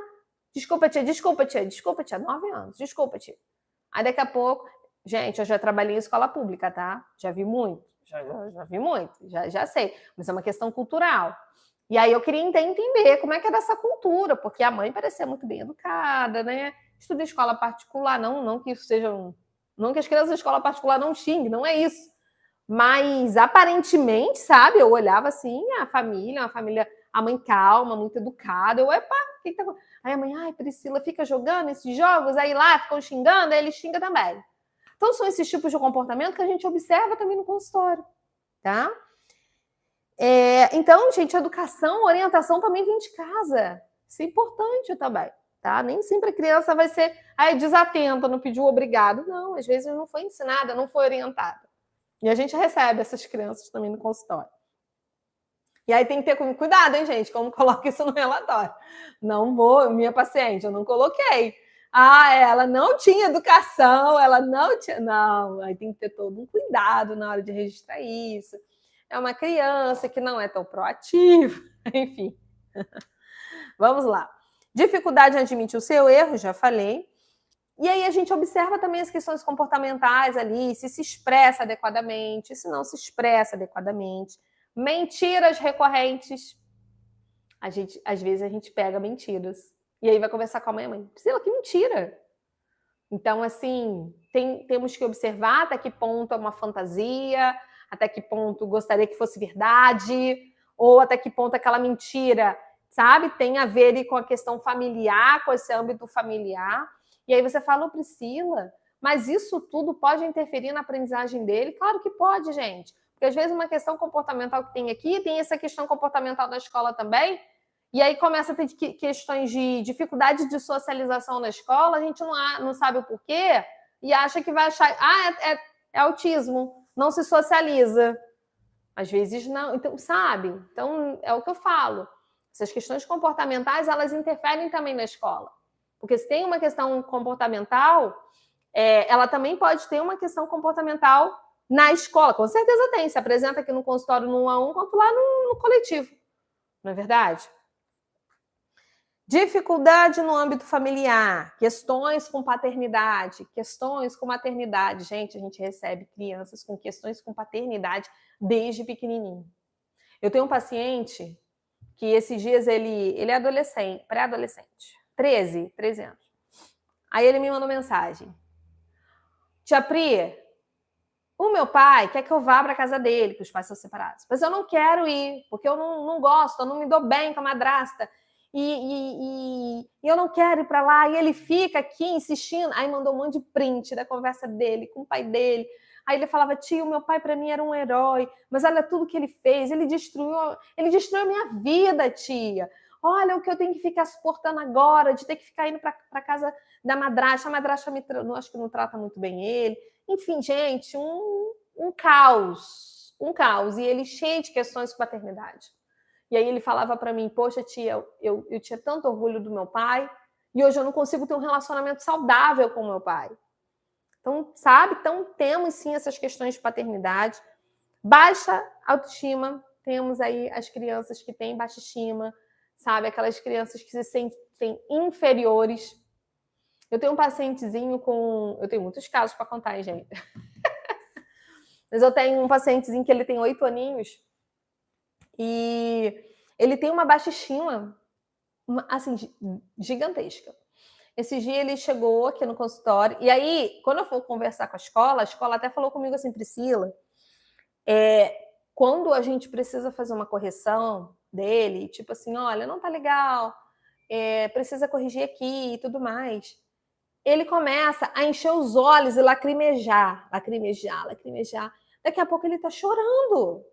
Desculpa, tia, 9 anos. Desculpa, tia. Aí daqui a pouco, gente, eu já trabalhei em escola pública, tá? Já vi muito. Já vi muito, já sei. Mas é uma questão cultural. E aí eu queria entender como é que é dessa cultura, porque a mãe parecia muito bem educada, né? Estuda em escola particular, não que isso seja não que as crianças da escola particular não xinguem, não é isso. Mas aparentemente, sabe, eu olhava assim, uma família, a mãe calma, muito educada. Eu, epa, o que tá acontecendo? Aí a mãe, Priscila, fica jogando esses jogos, aí lá ficam xingando, aí ele xinga também. Então são esses tipos de comportamento que a gente observa também no consultório, tá? Então, gente, educação, orientação também vem de casa. Isso é importante também, tá? Nem sempre a criança vai ser desatenta, não pediu obrigado. Não, às vezes não foi ensinada, não foi orientada. E a gente recebe essas crianças também no consultório. E aí tem que ter cuidado, hein, gente? Como coloca isso no relatório. Não vou, minha paciente, eu não coloquei. Ela não tinha educação, ela não tinha... Não, aí tem que ter todo um cuidado na hora de registrar isso. É uma criança que não é tão proativa, enfim. Vamos lá. Dificuldade em admitir o seu erro, já falei. E aí a gente observa também as questões comportamentais ali, se expressa adequadamente, se não se expressa adequadamente. Mentiras recorrentes. Às vezes a gente pega mentiras. E aí vai conversar com a mãe. Priscila, que mentira! Então, assim, temos que observar até que ponto é uma fantasia, até que ponto gostaria que fosse verdade, ou até que ponto aquela mentira, sabe, tem a ver ali com a questão familiar, com esse âmbito familiar. E aí você fala, Priscila, mas isso tudo pode interferir na aprendizagem dele? Claro que pode, gente. Porque às vezes uma questão comportamental que tem aqui, tem essa questão comportamental da escola também, e aí começa a ter questões de dificuldade de socialização na escola, a gente não sabe o porquê, e acha que vai achar, é autismo, não se socializa. Às vezes não, então, sabe? Então, é o que eu falo. Essas questões comportamentais, elas interferem também na escola. Porque se tem uma questão comportamental, ela também pode ter uma questão comportamental na escola. Com certeza tem. Se apresenta aqui no consultório no 1 a 1, quanto lá no coletivo. Não é verdade? Dificuldade no âmbito familiar, questões com paternidade, questões com maternidade. Gente, a gente recebe crianças com questões com paternidade desde pequenininho. Eu tenho um paciente que esses dias ele é adolescente, pré-adolescente, 13 anos. Aí ele me mandou mensagem. Tia Pri, o meu pai quer que eu vá para a casa dele, que os pais são separados. Mas eu não quero ir, porque eu não gosto, eu não me dou bem com a madrasta. E eu não quero ir para lá. E ele fica aqui insistindo. Aí mandou um monte de print da conversa dele com o pai dele. Aí ele falava, tio, meu pai para mim era um herói, mas olha tudo que ele fez, ele destruiu a minha vida, tia. Olha o que eu tenho que ficar suportando agora, de ter que ficar indo para casa da madrasta. A madrasta acho que não trata muito bem ele. Enfim, gente, um caos. Um caos. E ele cheio de questões com paternidade. E aí ele falava para mim, poxa, tia, eu tinha tanto orgulho do meu pai e hoje eu não consigo ter um relacionamento saudável com o meu pai. Então, sabe? Então, temos sim essas questões de paternidade. Baixa autoestima. Temos aí as crianças que têm baixa estima, sabe? Aquelas crianças que se sentem inferiores. Eu tenho um pacientezinho com... Eu tenho muitos casos para contar, hein, gente? Mas eu tenho um pacientezinho que ele tem 8 aninhos e ele tem uma baixa estima, assim, gigantesca. Esse dia ele chegou aqui no consultório, e aí, quando eu for conversar com a escola até falou comigo assim, Priscila, quando a gente precisa fazer uma correção dele, tipo assim, olha, não tá legal, precisa corrigir aqui e tudo mais, ele começa a encher os olhos e lacrimejar. Daqui a pouco ele tá chorando.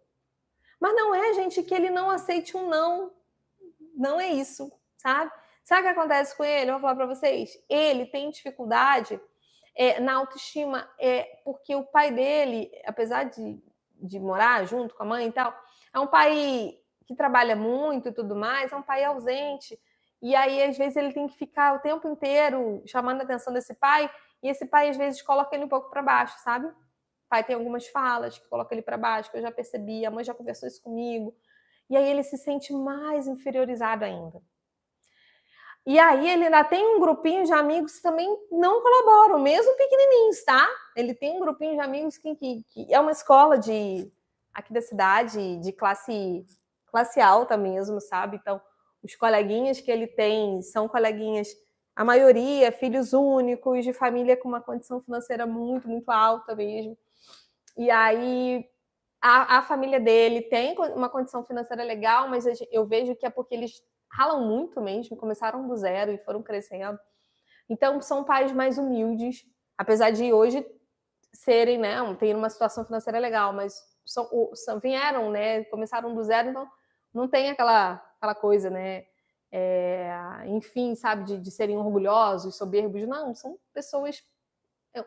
Mas não é, gente, que ele não aceite um não. Não é isso, sabe? Sabe o que acontece com ele? Eu vou falar para vocês. Ele tem dificuldade na autoestima, porque o pai dele, apesar de morar junto com a mãe e tal, é um pai que trabalha muito e tudo mais, é um pai ausente. E aí, às vezes, ele tem que ficar o tempo inteiro chamando a atenção desse pai, e esse pai, às vezes, coloca ele um pouco para baixo, sabe? O pai tem algumas falas que coloca ele para baixo, que eu já percebi, a mãe já conversou isso comigo. E aí ele se sente mais inferiorizado ainda. E aí ele ainda tem um grupinho de amigos que também não colaboram, mesmo pequenininhos, tá? Ele tem um grupinho de amigos que é uma escola aqui da cidade, de classe alta mesmo, sabe? Então, os coleguinhas que ele tem são coleguinhas, a maioria, filhos únicos, de família com uma condição financeira muito, muito alta mesmo. E aí a família dele tem uma condição financeira legal, mas eu vejo que é porque eles ralam muito mesmo, começaram do zero e foram crescendo. Então, são pais mais humildes, apesar de hoje serem, né, terem uma situação financeira legal, mas vieram, né, começaram do zero, então não tem aquela coisa, né, enfim, sabe, de serem orgulhosos, soberbos. Não, são pessoas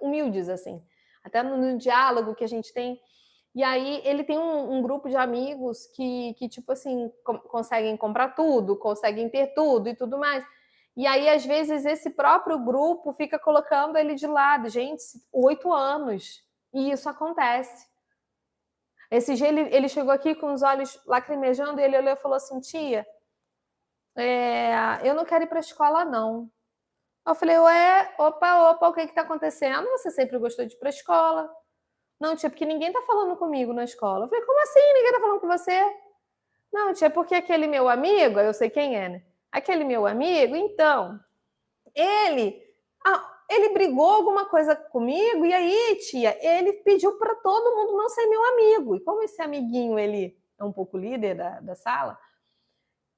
humildes, assim. Até no diálogo que a gente tem. E aí ele tem um grupo de amigos que tipo assim, conseguem comprar tudo, conseguem ter tudo e tudo mais. E aí, às vezes, esse próprio grupo fica colocando ele de lado. Gente, 8 anos. E isso acontece. Esse dia ele chegou aqui com os olhos lacrimejando e ele olhou e falou assim, tia, eu não quero ir para a escola, não. Eu falei, ué, opa, o que está acontecendo? Você sempre gostou de ir para a escola. Não, tia, porque ninguém tá falando comigo na escola. Eu falei, como assim ninguém tá falando com você? Não, tia, porque aquele meu amigo, eu sei quem é, né? Aquele meu amigo, então, ele brigou alguma coisa comigo e aí, tia, ele pediu para todo mundo não ser meu amigo. E como esse amiguinho, ele é um pouco líder da sala,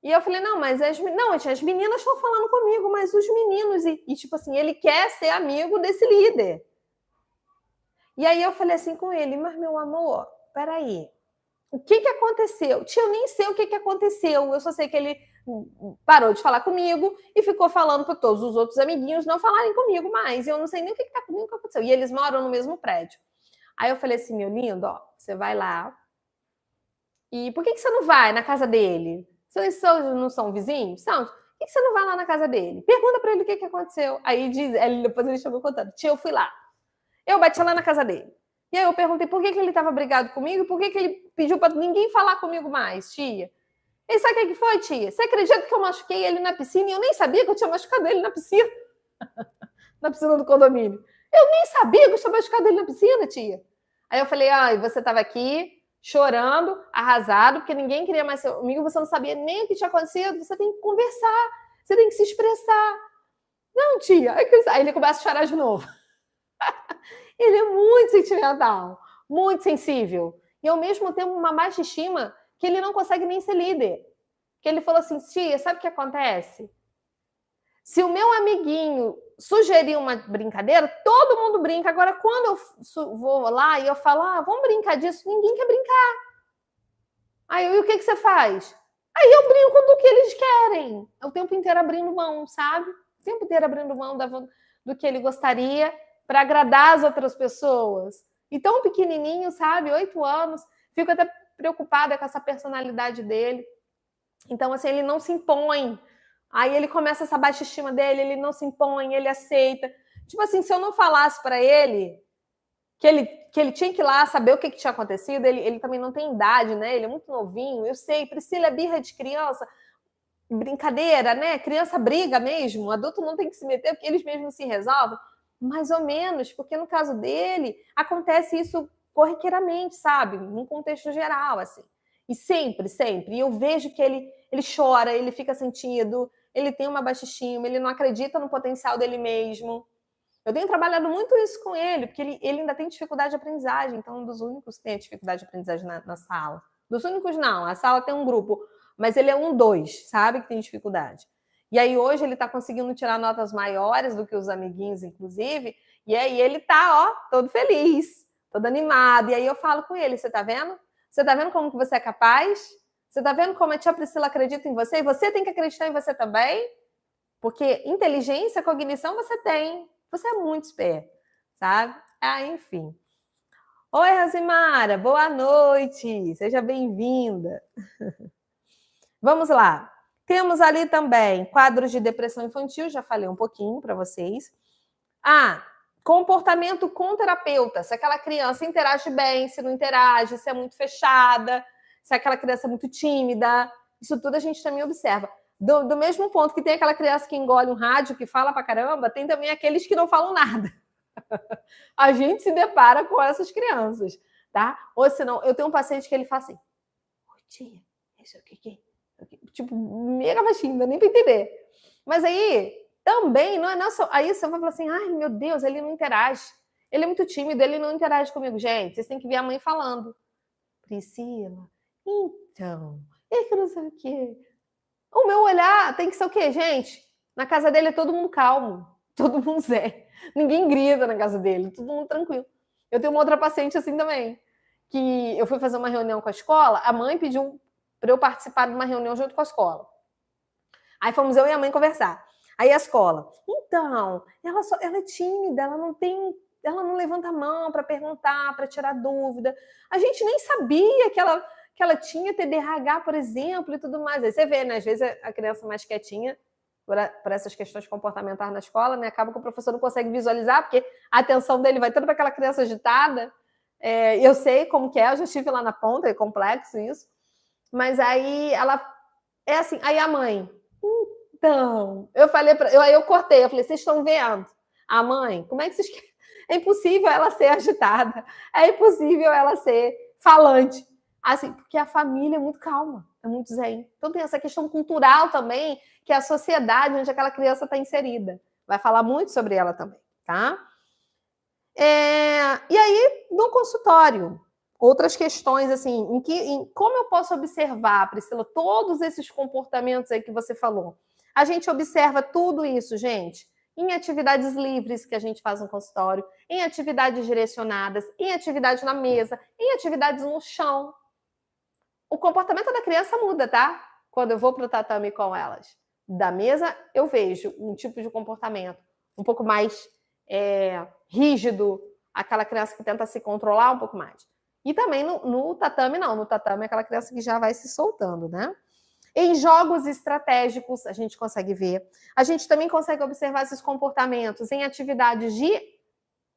e eu falei, não, mas tia, as meninas estão falando comigo, mas os meninos, e tipo assim, ele quer ser amigo desse líder. E aí eu falei assim com ele, mas meu amor, peraí, o que aconteceu? Tia, eu nem sei o que aconteceu, eu só sei que ele parou de falar comigo e ficou falando para todos os outros amiguinhos não falarem comigo mais, eu não sei nem o que aconteceu, e eles moram no mesmo prédio. Aí eu falei assim, meu lindo, ó, você vai lá, e por que você não vai na casa dele? Vocês não são vizinhos? São. Por que você não vai lá na casa dele? Pergunta para ele o que aconteceu. Aí depois ele chegou contando. Tia, eu fui lá. Eu bati lá na casa dele. E aí eu perguntei por que ele estava brigado comigo e por que ele pediu para ninguém falar comigo mais, tia. E sabe o que foi, tia? Você acredita que eu machuquei ele na piscina e eu nem sabia que eu tinha machucado ele na piscina? Na piscina do condomínio. Eu nem sabia que eu tinha machucado ele na piscina, tia. Aí eu falei, você estava aqui chorando, arrasado, porque ninguém queria mais ser comigo, você não sabia nem o que tinha acontecido, você tem que conversar, você tem que se expressar. Não, tia. Aí ele começa a chorar de novo. Ele é muito sentimental, muito sensível. E, ao mesmo tempo, uma baixa estima que ele não consegue nem ser líder. Que ele falou assim, tia, sabe o que acontece? Se o meu amiguinho sugerir uma brincadeira, todo mundo brinca. Agora, quando eu vou lá e eu falo, vamos brincar disso, ninguém quer brincar. Aí, e o que você faz? Aí eu brinco do que eles querem. O tempo inteiro abrindo mão, sabe? O tempo inteiro abrindo mão do que ele gostaria para agradar as outras pessoas. E tão pequenininho, sabe? 8 anos. Fico até preocupada com essa personalidade dele. Então, assim, ele não se impõe. Aí ele começa essa baixa estima dele, ele não se impõe, ele aceita. Tipo assim, se eu não falasse para ele que ele tinha que ir lá saber o que tinha acontecido, ele também não tem idade, né? Ele é muito novinho, eu sei, Priscila é birra de criança, brincadeira, né? Criança briga mesmo, adulto não tem que se meter porque eles mesmos se resolvem. Mais ou menos, porque no caso dele, acontece isso corriqueiramente, sabe? Num contexto geral, assim. E sempre, sempre. E eu vejo que ele chora, ele fica sentido, ele tem uma baixa estima, ele não acredita no potencial dele mesmo. Eu tenho trabalhado muito isso com ele, porque ele ainda tem dificuldade de aprendizagem, então é um dos únicos que tem dificuldade de aprendizagem na sala. Dos únicos não, a sala tem um grupo, mas ele é 2, sabe, que tem dificuldade. E aí hoje ele está conseguindo tirar notas maiores do que os amiguinhos, inclusive, e aí ele está, todo feliz, todo animado. E aí eu falo com ele, você está vendo? Você está vendo como que você é capaz? Você está vendo como a tia Priscila acredita em você? E você tem que acreditar em você também? Porque inteligência, cognição você tem. Você é muito esperto, sabe? Enfim. Oi, Rosimara, boa noite. Seja bem-vinda. Vamos lá. Temos ali também quadros de depressão infantil, já falei um pouquinho para vocês. Comportamento com terapeuta. Se aquela criança interage bem, se não interage, se é muito fechada, se aquela criança é muito tímida. Isso tudo a gente também observa. Do mesmo ponto que tem aquela criança que engole um rádio, que fala pra caramba, tem também aqueles que não falam nada. A gente se depara com essas crianças, tá? Ou senão, eu tenho um paciente que ele fala assim, oi, tia, isso é o que? Tipo, mega baixinho, não dá nem pra entender. Mas aí, também, não é só... Aí você vai falar assim, ai, meu Deus, ele não interage. Ele é muito tímido, ele não interage comigo. Gente, vocês têm que ver a mãe falando. Priscila, então, é que não sei o quê. O meu olhar tem que ser o quê, gente? Na casa dele é todo mundo calmo, todo mundo zen. Ninguém grita na casa dele, todo mundo tranquilo. Eu tenho uma outra paciente assim também, que eu fui fazer uma reunião com a escola, a mãe pediu para eu participar de uma reunião junto com a escola. Aí fomos eu e a mãe conversar. Aí a escola, então, ela é tímida, ela não levanta a mão para perguntar, para tirar dúvida. A gente nem sabia que ela tinha TDAH, por exemplo, e tudo mais. Aí você vê, né? Às vezes a criança mais quietinha, por essas questões comportamentais na escola, né? Acaba que o professor não consegue visualizar, porque a atenção dele vai toda para aquela criança agitada. Eu sei como que é, eu já estive lá na ponta, é complexo isso. Mas aí ela é assim, aí a mãe, então, aí eu cortei, eu falei, vocês estão vendo? A mãe, como é que vocês querem? É impossível ela ser agitada, é impossível ela ser falante. Assim, porque a família é muito calma, é muito zen. Então tem essa questão cultural também, que é a sociedade onde aquela criança está inserida. Vai falar muito sobre ela também, tá? E aí, no consultório, outras questões, assim, como eu posso observar, Priscila, todos esses comportamentos aí que você falou? A gente observa tudo isso, gente, em atividades livres que a gente faz no consultório, em atividades direcionadas, em atividades na mesa, em atividades no chão. O comportamento da criança muda, tá? Quando eu vou para o tatame com elas. Da mesa, eu vejo um tipo de comportamento um pouco mais rígido, aquela criança que tenta se controlar um pouco mais. E também no tatame, não. No tatame é aquela criança que já vai se soltando, né? Em jogos estratégicos, a gente consegue ver. A gente também consegue observar esses comportamentos em atividades de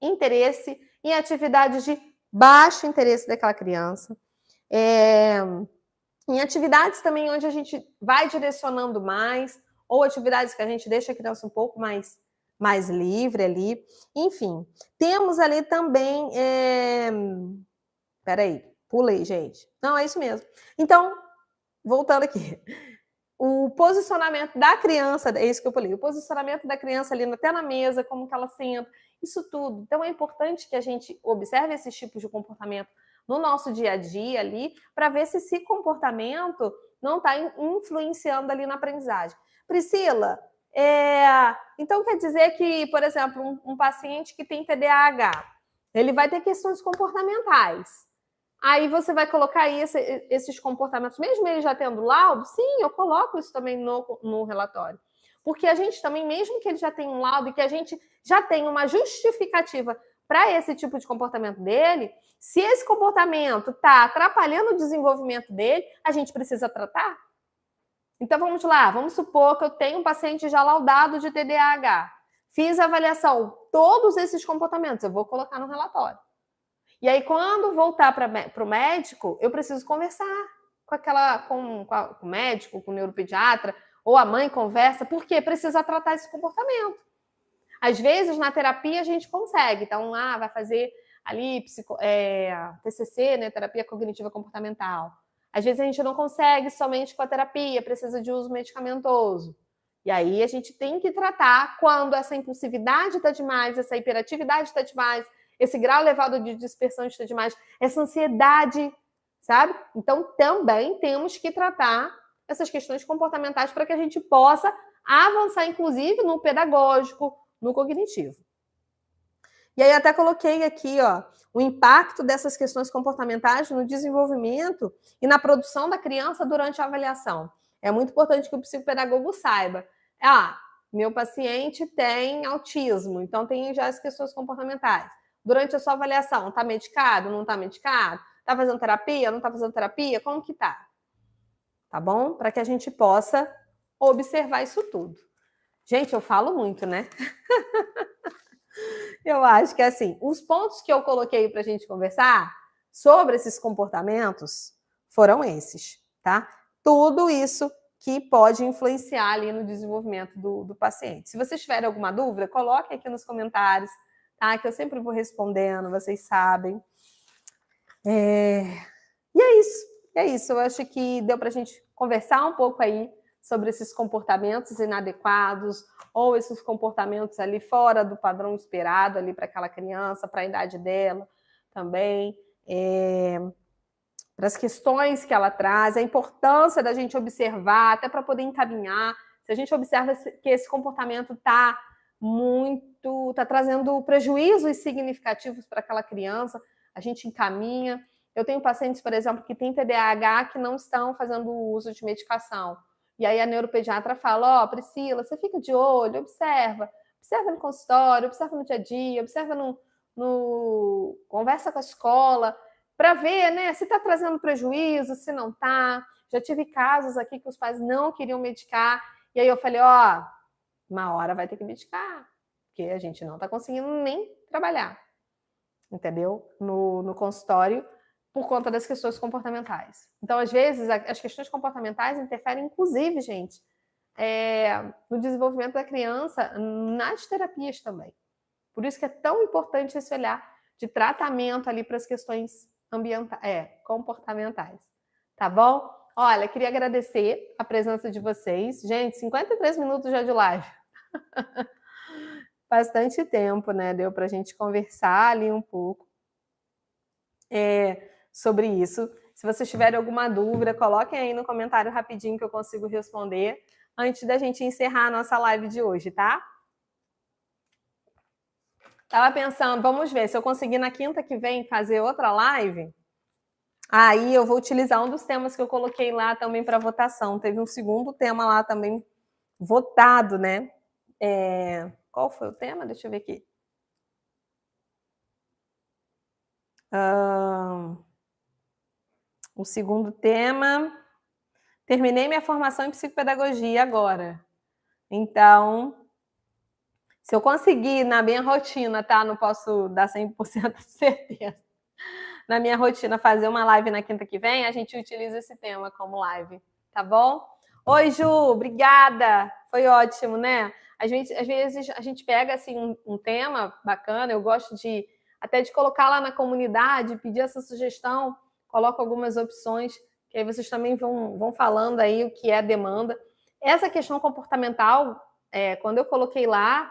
interesse, em atividades de baixo interesse daquela criança. Em atividades também onde a gente vai direcionando mais, ou atividades que a gente deixa a criança um pouco mais livre ali. Enfim, temos ali também. Peraí, pulei, gente. Não, é isso mesmo. Então, voltando aqui. O posicionamento da criança, é isso que eu falei, o posicionamento da criança ali até na mesa, como que ela senta, isso tudo. Então é importante que a gente observe esses tipos de comportamento no nosso dia a dia ali, para ver se esse comportamento não está influenciando ali na aprendizagem. Priscila, então quer dizer que, por exemplo, um paciente que tem TDAH, ele vai ter questões comportamentais. Aí você vai colocar aí esses comportamentos, mesmo ele já tendo laudo? Sim, eu coloco isso também no relatório. Porque a gente também, mesmo que ele já tenha um laudo e que a gente já tenha uma justificativa para esse tipo de comportamento dele, se esse comportamento está atrapalhando o desenvolvimento dele, a gente precisa tratar. Então vamos lá, vamos supor que eu tenho um paciente já laudado de TDAH. Fiz a avaliação, todos esses comportamentos eu vou colocar no relatório. E aí, quando voltar para o médico, eu preciso conversar com o médico, com o neuropediatra, ou a mãe conversa, porque precisa tratar esse comportamento. Às vezes, na terapia, a gente consegue. Então, vai fazer ali TCC, né, terapia cognitiva comportamental. Às vezes, a gente não consegue somente com a terapia, precisa de uso medicamentoso. E aí, a gente tem que tratar quando essa impulsividade está demais, essa hiperatividade está demais, esse grau elevado de dispersão está demais, essa ansiedade, sabe? Então, também temos que tratar essas questões comportamentais para que a gente possa avançar, inclusive, no pedagógico, no cognitivo. E aí até coloquei aqui, ó, o impacto dessas questões comportamentais no desenvolvimento e na produção da criança durante a avaliação. É muito importante que o psicopedagogo saiba. Meu paciente tem autismo, então tem já as questões comportamentais. Durante a sua avaliação, está medicado, não está medicado? Está fazendo terapia, não está fazendo terapia? Como que tá? Tá bom? Para que a gente possa observar isso tudo. Gente, eu falo muito, né? Eu acho que, assim, os pontos que eu coloquei para a gente conversar sobre esses comportamentos foram esses, tá? Tudo isso que pode influenciar ali no desenvolvimento do paciente. Se vocês tiverem alguma dúvida, coloquem aqui nos comentários, tá? Que eu sempre vou respondendo, vocês sabem. E é isso. Eu acho que deu para a gente conversar um pouco aí sobre esses comportamentos inadequados ou esses comportamentos ali fora do padrão esperado ali para aquela criança, para a idade dela também, para as questões que ela traz, a importância da gente observar, até para poder encaminhar. Se a gente observa que esse comportamento está trazendo prejuízos significativos para aquela criança, a gente encaminha. Eu tenho pacientes, por exemplo, que têm TDAH que não estão fazendo uso de medicação. E aí a neuropediatra fala, Priscila, você fica de olho, observa no consultório, observa no dia a dia, observa conversa com a escola, para ver, né, se está trazendo prejuízo, se não está. Já tive casos aqui que os pais não queriam medicar, e aí eu falei, uma hora vai ter que medicar, porque a gente não está conseguindo nem trabalhar, entendeu? No consultório, por conta das questões comportamentais. Então, às vezes, as questões comportamentais interferem, inclusive, gente, no desenvolvimento da criança, nas terapias também. Por isso que é tão importante esse olhar de tratamento ali para as questões comportamentais. Tá bom? Olha, queria agradecer a presença de vocês. Gente, 53 minutos já de live. Bastante tempo, né? Deu para a gente conversar ali um pouco sobre isso. Se vocês tiverem alguma dúvida, coloquem aí no comentário rapidinho que eu consigo responder antes da gente encerrar a nossa live de hoje, tá? Tava pensando, vamos ver, se eu conseguir na quinta que vem fazer outra live, aí eu vou utilizar um dos temas que eu coloquei lá também para votação. Teve um segundo tema lá também votado, né? Qual foi o tema? Deixa eu ver aqui. O segundo tema terminei minha formação em psicopedagogia agora. Então, se eu conseguir na minha rotina, tá? Não posso dar 100% de certeza. Na minha rotina, fazer uma live na quinta que vem, a gente utiliza esse tema como live, tá bom? Oi, Ju, obrigada. Foi ótimo, né? Às vezes a gente pega assim um tema bacana, eu gosto de até de colocar lá na comunidade, pedir essa sugestão, coloco algumas opções, que aí vocês também vão falando aí o que é demanda. Essa questão comportamental, quando eu coloquei lá,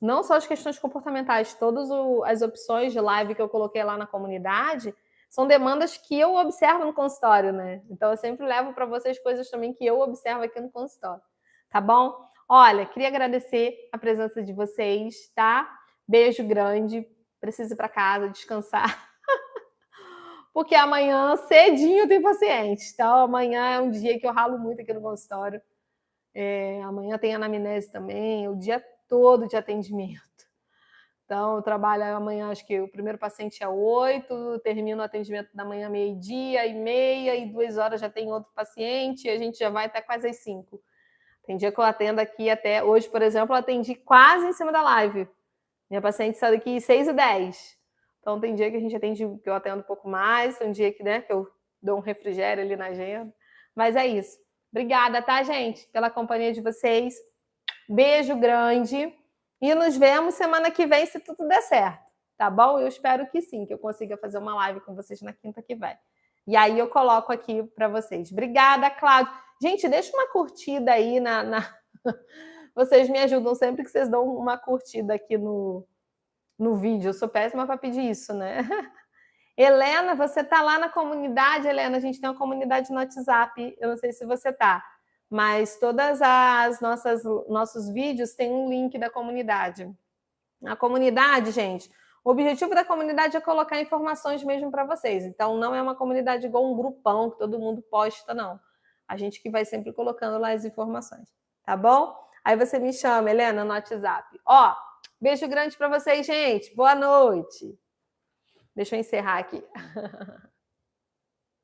não só as questões comportamentais, todas as opções de live que eu coloquei lá na comunidade são demandas que eu observo no consultório, né? Então eu sempre levo para vocês coisas também que eu observo aqui no consultório, tá bom? Olha, queria agradecer a presença de vocês, tá? Beijo grande, preciso ir para casa descansar, porque amanhã cedinho tem paciente, então amanhã é um dia que eu ralo muito aqui no consultório. Amanhã tem anamnese também, o dia todo de atendimento. Então, eu trabalho amanhã, acho que o primeiro paciente é 8, termino o atendimento da manhã 12h30, e 2 horas já tem outro paciente, e a gente já vai até quase às 5. Tem dia que eu atendo aqui até... Hoje, por exemplo, eu atendi quase em cima da live. Minha paciente sai daqui às 6h10. Então, tem dia que a gente atende, que eu atendo um pouco mais, tem dia que, né, que eu dou um refrigério ali na agenda. Mas é isso. Obrigada, tá, gente? Pela companhia de vocês. Beijo grande. E nos vemos semana que vem, se tudo der certo, tá bom? Eu espero que sim, que eu consiga fazer uma live com vocês na quinta que vem. E aí eu coloco aqui para vocês. Obrigada, Cláudio. Gente, deixa uma curtida aí Vocês me ajudam sempre que vocês dão uma curtida aqui no vídeo. Eu sou péssima para pedir isso, né? Helena, você tá lá na comunidade, Helena? A gente tem uma comunidade no WhatsApp. Eu não sei se você tá. Mas todas as nossos vídeos têm um link da comunidade. A comunidade, gente, o objetivo da comunidade é colocar informações mesmo para vocês. Então, não é uma comunidade igual um grupão que todo mundo posta, não. A gente que vai sempre colocando lá as informações, tá bom? Aí você me chama, Helena, no WhatsApp. Ó, beijo grande para vocês, gente. Boa noite. Deixa eu encerrar aqui.